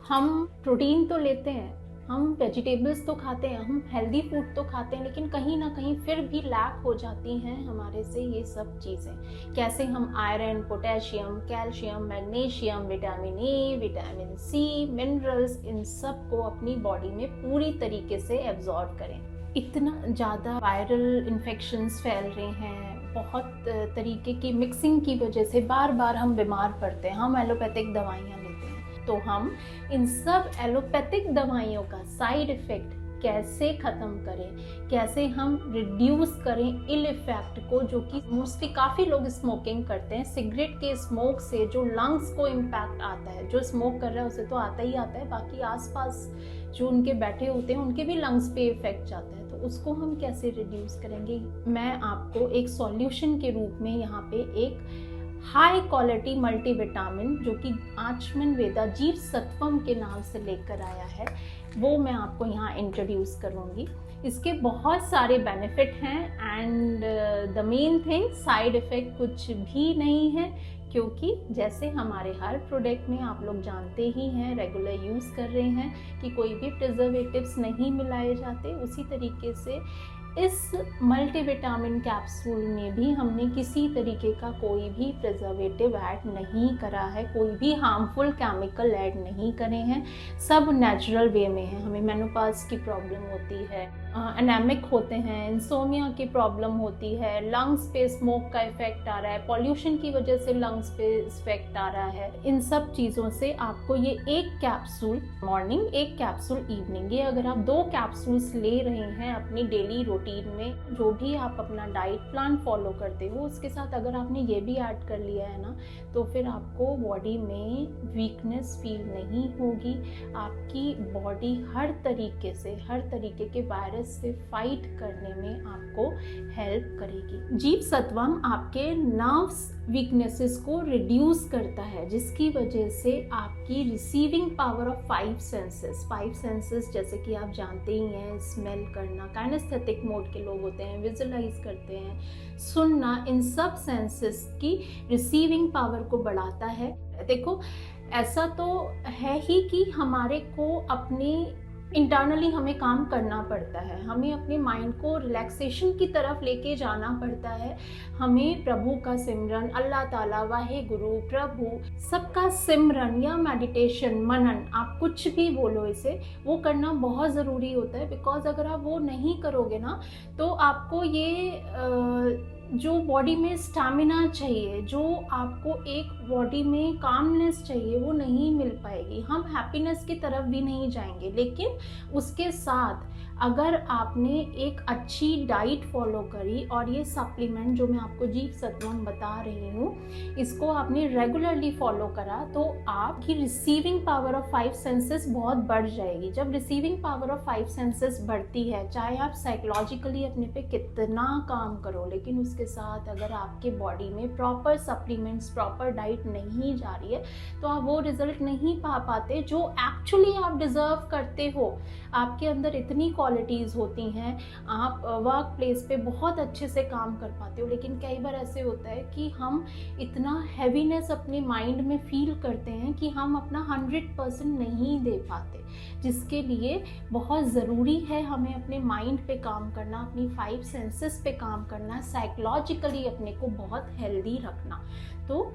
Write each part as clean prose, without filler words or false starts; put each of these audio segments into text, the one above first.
हम प्रोटीन तो लेते हैं, हम वेजिटेबल्स तो खाते हैं, हम हेल्दी फूड तो खाते हैं, लेकिन कहीं ना कहीं फिर भी लैक हो जाती हैं हमारे से ये सब चीज़ें। कैसे हम iron, potassium, calcium, magnesium, vitamin A, vitamin C, minerals, इन सब को अपनी बॉडी में पूरी तरीके से एब्जॉर्ब करें। इतना ज़्यादा वायरल इन्फेक्शंस फैल रहे हैं, बहुत तरीके की मिक्सिंग की वजह से बार बार हम बीमार पड़ते हैं, हम एलोपैथिक दवाइयाँ लेते हैं। तो हम इन सब एलोपैथिक दवाइयों का साइड इफ़ेक्ट कैसे ख़त्म करें, कैसे हम रिड्यूस करें इल इफ़ेक्ट को, जो कि मोस्टली काफ़ी लोग स्मोकिंग करते हैं। सिगरेट के स्मोक से जो लंग्स को इम्पैक्ट आता है, जो स्मोक कर रहा है उसे तो आता ही आता है, बाकी आसपास जो उनके बैठे होते हैं उनके भी लंग्स पे इफ़ेक्ट जाता है। तो उसको हम कैसे रिड्यूस करेंगे, मैं आपको एक सॉल्यूशन के रूप में यहाँ पे एक हाई क्वालिटी मल्टीविटामिन, जो कि आचमन वेदा जीव सत्वम के नाम से लेकर आया है, वो मैं आपको यहाँ इंट्रोड्यूस करूँगी। इसके बहुत सारे बेनिफिट हैं and the main thing, side effect कुछ भी नहीं है, क्योंकि जैसे हमारे हर प्रोडक्ट में आप लोग जानते ही हैं, रेगुलर यूज़ कर रहे हैं कि कोई भी प्रिजर्वेटिव्स नहीं मिलाए जाते, उसी तरीके से इस मल्टीविटामिन कैप्सूल में भी हमने किसी तरीके का कोई भी प्रिजर्वेटिव ऐड नहीं करा है, कोई भी हार्मफुल केमिकल ऐड नहीं करे हैं, सब नेचुरल वे में है। हमें मेनोपॉज की प्रॉब्लम होती है, एनेमिक होते हैं, इंसोमिया की प्रॉब्लम होती है, लंग्स पे स्मोक का इफेक्ट आ रहा है, पॉल्यूशन की वजह से लंग्स पे इफेक्ट आ रहा है, इन सब चीज़ों से आपको ये एक कैप्सूल मॉर्निंग, एक कैप्सूल इवनिंग, ये अगर आप 2 कैप्सूल्स ले रहे हैं अपनी डेली रूटीन में, जो भी आप अपना डाइट प्लान फॉलो करते हो उसके साथ अगर आपने ये भी ऐड कर लिया है ना, तो फिर आपको बॉडी में वीकनेस फील नहीं होगी, आपकी बॉडी हर तरीके से, हर तरीके के वायरस से फाइट करने में आपको हेल्प करेगी। जीव सत्वम आपके नर्व्स वीकनेसेस को रिड्यूस करता है, जिसकी वजह से आपकी रिसीविंग पावर ऑफ 5 सेंसेस जैसे कि आप जानते ही हैं, स्मेल करना, काइनेस्थेटिक मोड के लोग होते हैं, विजुअलाइज करते हैं, सुनना, इन सब सेंसेस की रिसीविंग पावर को बढ़ाता है। देखो, ऐसा तो है ही कि हमारे को अपने इंटरनली हमें काम करना पड़ता है, हमें अपने माइंड को रिलैक्सेशन की तरफ लेके जाना पड़ता है, हमें प्रभु का सिमरन, अल्लाह ताला, वाहे गुरु, प्रभु, सबका सिमरन या मेडिटेशन, मनन, आप कुछ भी बोलो इसे, वो करना बहुत ज़रूरी होता है। बिकॉज अगर आप वो नहीं करोगे ना, तो आपको ये जो बॉडी में स्टैमिना चाहिए, जो आपको एक बॉडी में कामनेस चाहिए, वो नहीं मिल पाएगी। हम हैप्पीनेस की तरफ भी नहीं जाएंगे, लेकिन उसके साथ अगर आपने एक अच्छी डाइट फॉलो करी और ये सप्लीमेंट जो मैं आपको जीव सत्वम बता रही हूँ, इसको आपने रेगुलरली फॉलो करा, तो आपकी रिसीविंग पावर ऑफ 5 सेंसेस बहुत बढ़ जाएगी। जब रिसीविंग पावर ऑफ 5 सेंसेस बढ़ती है, चाहे आप साइकोलॉजिकली अपने पे कितना काम करो, लेकिन उसके साथ अगर आपके बॉडी में प्रॉपर सप्लीमेंट्स, प्रॉपर डाइट नहीं जा रही है, तो आप वो रिजल्ट नहीं पा पाते जो एक्चुअली आप डिजर्व करते हो। आपके अंदर इतनी क्वालिटीज़ होती हैं, आप वर्क प्लेस पे बहुत अच्छे से काम कर पाते हो, लेकिन कई बार ऐसे होता है कि हम इतना हैवीनेस अपने माइंड में फील करते हैं कि हम अपना 100% नहीं दे पाते, जिसके लिए बहुत ज़रूरी है हमें अपने माइंड पे काम करना, अपनी 5 सेंसेस पे काम करना, साइकोलॉजिकली अपने को बहुत हेल्दी रखना। तो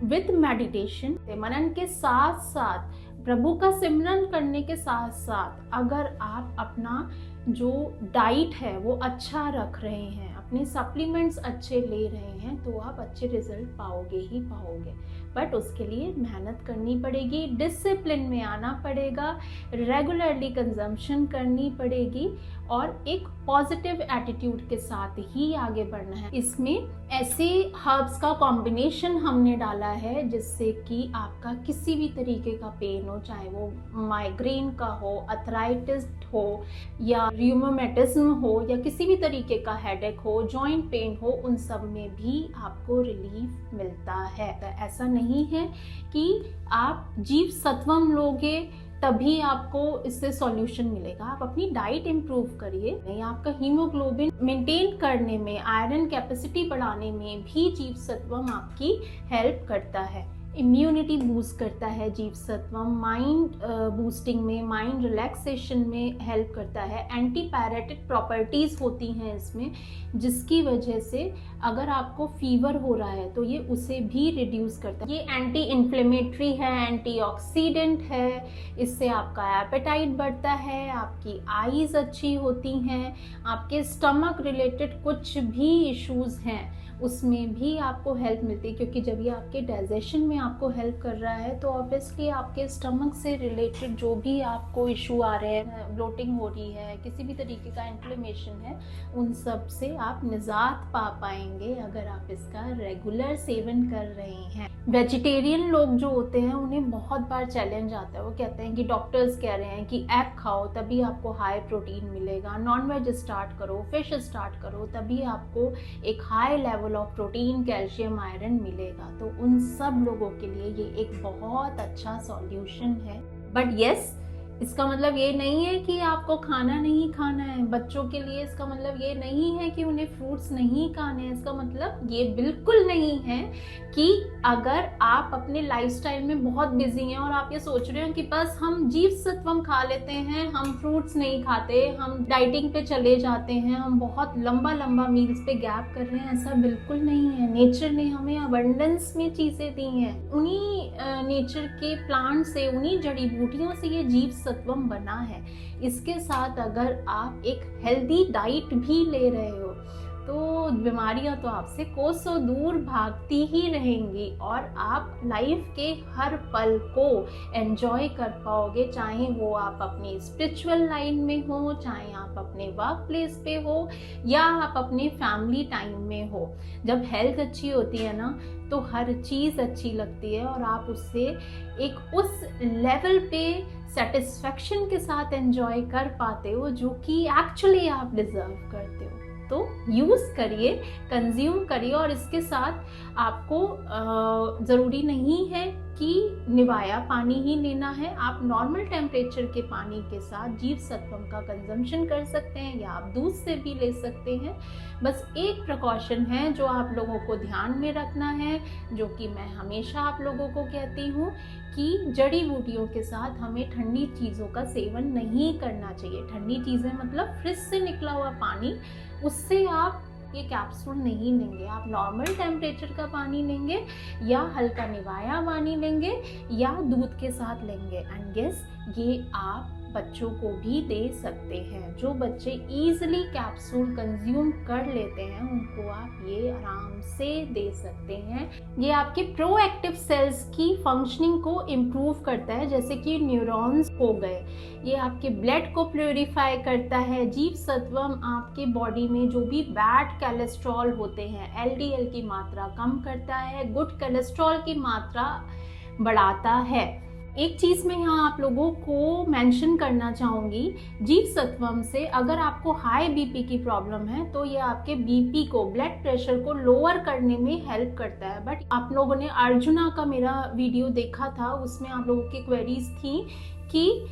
विद मेडिटेशन, मनन के साथ साथ, प्रभु का सिमरन करने के साथ साथ, अगर आप अपना जो डाइट है वो अच्छा रख रहे हैं, अपने सप्लीमेंट्स अच्छे ले रहे हैं, तो आप अच्छे रिजल्ट पाओगे ही पाओगे। बट उसके लिए मेहनत करनी पड़ेगी, डिसिप्लिन में आना पड़ेगा, रेगुलरली कंजम्पशन करनी पड़ेगी और एक पॉजिटिव एटीट्यूड के साथ ही आगे बढ़ना है। इसमें ऐसे हर्ब्स का कॉम्बिनेशन हमने डाला है जिससे कि आपका किसी भी तरीके का पेन हो, चाहे वो माइग्रेन का हो, अर्थराइटिस हो, या रूमेटिज्म हो, या किसी भी तरीके का हेडेक हो, जॉइंट पेन हो, उन सब में भी आपको रिलीफ मिलता है। तो ऐसा नहीं है कि आप जीव सत्वम लोगे तभी आपको इससे सॉल्यूशन मिलेगा। आप अपनी डाइट इम्प्रूव करिए, आपका हीमोग्लोबिन मेंटेन करने में, आयरन कैपेसिटी बढ़ाने में भी जीव सत्वम आपकी हेल्प करता है। इम्यूनिटी बूस्ट करता है जीवसत्वम, माइंड बूस्टिंग में, माइंड रिलैक्सेशन में हेल्प करता है। एंटी पायरेटिक प्रॉपर्टीज़ होती हैं इसमें, जिसकी वजह से अगर आपको फीवर हो रहा है तो ये उसे भी रिड्यूस करता है। ये एंटी इन्फ्लेमेटरी है, एंटीऑक्सीडेंट है, इससे आपका एपेटाइट बढ़ता है, आपकी आईज अच्छी होती हैं, आपके स्टमक रिलेटेड कुछ भी इश्यूज़ हैं उसमें भी आपको हेल्प मिलती है, क्योंकि जब ये आपके डाइजेशन में आपको हेल्प कर रहा है तो ऑब्वियसली आपके स्टमक से रिलेटेड जो भी आपको इशू आ रहे हैं, ब्लोटिंग हो रही है, किसी भी तरीके का इन्फ्लेमेशन है, उन सब से आप निजात पा पाएंगे अगर आप इसका रेगुलर सेवन कर रहे हैं। वेजिटेरियन लोग जो होते हैं उन्हें बहुत बार चैलेंज आता है, वो कहते हैं कि डॉक्टर्स कह रहे हैं कि एग खाओ तभी आपको हाई प्रोटीन मिलेगा, नॉन वेज स्टार्ट करो, फिश स्टार्ट करो, तभी आपको एक high level of protein, calcium, iron मिलेगा। तो उन सब लोगों के लिए ये एक बहुत अच्छा सॉल्यूशन है। बट यस, इसका मतलब ये नहीं है कि आपको खाना नहीं खाना है। बच्चों के लिए इसका मतलब ये नहीं है कि उन्हें फ्रूट्स नहीं खाने हैं। इसका मतलब ये बिल्कुल नहीं है कि अगर आप अपने लाइफस्टाइल में बहुत बिजी हैं और आप ये सोच रहे हो कि बस हम जीवसत्वम खा लेते हैं, हम फ्रूट्स नहीं खाते, हम डाइटिंग पे चले जाते हैं, हम बहुत लंबा लंबा मील्स पे गैप कर रहे हैं, ऐसा बिल्कुल नहीं है। नेचर ने हमें अबंडेंस में चीज़ें दी हैं, उन्हीं नेचर के प्लांट से, उन्हीं जड़ी बूटियों से ये जीवसत्वम बना है। इसके साथ अगर आप एक हेल्दी डाइट भी ले रहे हो तो बीमारियां तो आपसे कोसों दूर भागती ही रहेंगी और आप लाइफ के हर पल को एंजॉय कर पाओगे, चाहे वो आप अपनी स्पिरिचुअल लाइन में हो, चाहे आप अपने वर्क प्लेस पे हो, या आप अपने फैमिली टाइम में हो। जब हेल्थ अच्छी होती है ना तो हर चीज़ अच्छी लगती है और आप उससे एक उस लेवल पे सेटिस्फैक्शन के साथ एंजॉय कर पाते हो जो कि एक्चुअली आप डिजर्व करते हो। तो यूज़ करिए, कंज्यूम करिए, और इसके साथ आपको ज़रूरी नहीं है कि निवाया पानी ही लेना है। आप नॉर्मल टेम्परेचर के पानी के साथ जीवसत्वम का कंजम्पशन कर सकते हैं, या आप दूध से भी ले सकते हैं। बस एक प्रिकॉशन है जो आप लोगों को ध्यान में रखना है, जो कि मैं हमेशा आप लोगों को कहती हूँ कि जड़ी बूटियों के साथ हमें ठंडी चीज़ों का सेवन नहीं करना चाहिए। ठंडी चीज़ें मतलब फ्रिज से निकला हुआ पानी, उससे आप ये कैप्सूल नहीं लेंगे। आप नॉर्मल टेम्परेचर का पानी लेंगे, या हल्का निवाया पानी लेंगे, या दूध के साथ लेंगे। एंड गेस, ये आप बच्चों को भी दे सकते हैं। जो बच्चे ईजिली कैप्सूल कंज्यूम कर लेते हैं उनको आप ये आराम से दे सकते हैं। ये आपके प्रोएक्टिव सेल्स की फंक्शनिंग को इम्प्रूव करता है, जैसे कि न्यूरॉन्स हो गए। ये आपके ब्लड को प्योरीफाई करता है। जीवसत्वम आपके बॉडी में जो भी बैड कोलेस्ट्रॉल होते हैं, एलडीएल की मात्रा कम करता है, गुड कोलेस्ट्रॉल की मात्रा बढ़ाता है। एक चीज़ मैं यहाँ आप लोगों को मेंशन करना चाहूँगी, जीवसत्वम से अगर आपको हाई बीपी की प्रॉब्लम है तो ये आपके बीपी को, ब्लड प्रेशर को लोअर करने में हेल्प करता है। बट आप लोगों ने अर्जुना का मेरा वीडियो देखा था, उसमें आप लोगों की क्वेरीज थी कि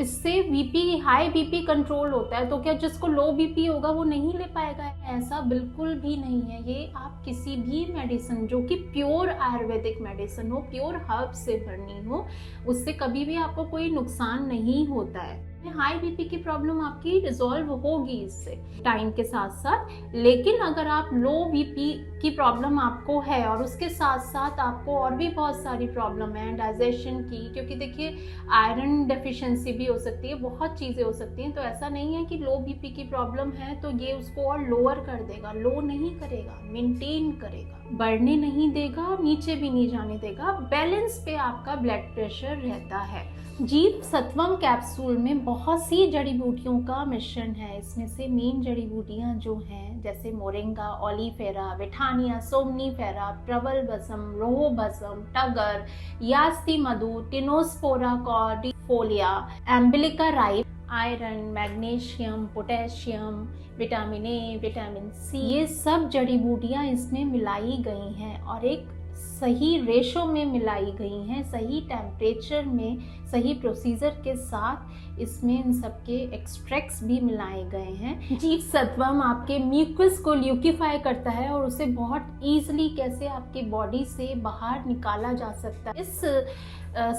इससे बीपी, हाई बीपी कंट्रोल होता है, तो क्या जिसको लो बीपी होगा वो नहीं ले पाएगा? ऐसा बिल्कुल भी नहीं है। ये आप किसी भी मेडिसिन जो कि प्योर आयुर्वेदिक मेडिसिन हो, प्योर हर्ब से बनी हो, उससे कभी भी आपको कोई नुकसान नहीं होता है। हाई बीपी की प्रॉब्लम आपकी रिजॉल्व होगी इससे टाइम के साथ साथ। लेकिन अगर आप लो बीपी की प्रॉब्लम आपको है और उसके साथ साथ आपको और भी बहुत सारी प्रॉब्लम है डाइजेशन की, क्योंकि देखिए आयरन डेफिशिएंसी भी हो सकती है, बहुत चीज़ें हो सकती हैं, तो ऐसा नहीं है कि लो बीपी की प्रॉब्लम है तो ये उसको और लोअर कर देगा। लो नहीं करेगा, मेंटेन करेगा, बढ़ने नहीं देगा, नीचे भी नहीं जाने देगा, बैलेंस पे आपका ब्लड प्रेशर रहता है। जीवसत्वम कैप्सूल में बहुत सी जड़ी बूटियों का मिश्रण है। इसमें से मेन जड़ी बूटियाँ जो हैं, जैसे मोरिंगा, ओलिफेरा, विठानिया, सोमनीफेरा, प्रवलबसम, रोहबसम, टगर, यास्ती मधु, टिनोस्पोरा कॉर्डिफोलिया, एम्बिलिका राइप, iron, magnesium, potassium, vitamin A, vitamin C, ये सब जड़ी बूटियाँ इसमें मिलाई गई हैं और एक सही रेशो में मिलाई गई हैं, सही टेम्परेचर में, सही प्रोसीजर के साथ इसमें इन सबके एक्सट्रैक्ट्स भी मिलाए गए हैं। जीवसत्वम आपके म्यूकस को ल्यूकिफाई करता है और उसे बहुत ईजिली कैसे आपके बॉडी से बाहर निकाला जा सकता है, इस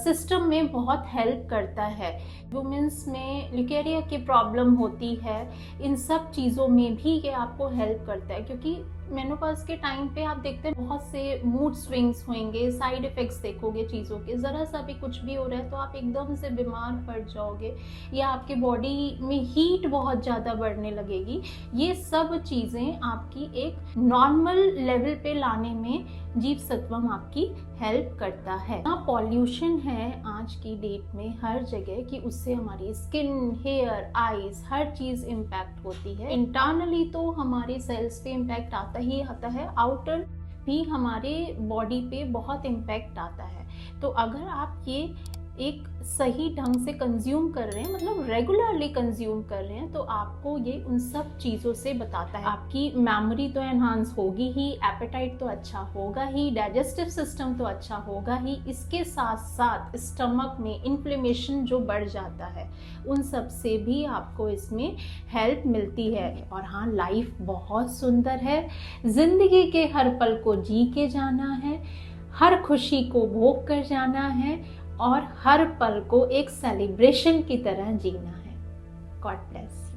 सिस्टम में बहुत हेल्प करता है। वुमेन्स में ल्यूकेरिया की प्रॉब्लम होती है, इन सब चीज़ों में भी ये आपको हेल्प करता है, क्योंकि मेनोपॉज के टाइम पे आप देखते हैं बहुत से मूड स्विंग्स होंगे, साइड इफ़ेक्ट्स देखोगे चीज़ों के, ज़रा सा भी कुछ भी हो रहा है तो आप एकदम से बीमार पड़ जाओगे या आपके बॉडी में हीट बहुत ज़्यादा बढ़ने लगेगी। ये सब चीज़ें आपकी एक नॉर्मल लेवल पे लाने में जीवसत्वम आपकी हेल्प करता है। पॉल्यूशन है आज की डेट में हर जगह कि उससे हमारी स्किन, हेयर, आईज हर चीज़ इम्पैक्ट होती है। इंटरनली तो हमारे सेल्स पे इम्पैक्ट आता ही आता है, आउटर भी हमारे बॉडी पे बहुत इम्पैक्ट आता है। तो अगर आप ये एक सही ढंग से कंज्यूम कर रहे हैं, मतलब रेगुलरली कंज्यूम कर रहे हैं, तो आपको ये उन सब चीज़ों से बताता है। आपकी मेमोरी तो एनहांस होगी ही, एपेटाइट तो अच्छा होगा ही, डाइजेस्टिव सिस्टम तो अच्छा होगा ही, इसके साथ साथ स्टमक में इन्फ्लेमेशन जो बढ़ जाता है उन सब से भी आपको इसमें हेल्प मिलती है। और हाँ, लाइफ बहुत सुंदर है, ज़िंदगी के हर पल को जी के जाना है, हर खुशी को भोग कर जाना है और हर पल को एक सेलिब्रेशन की तरह जीना है। God bless.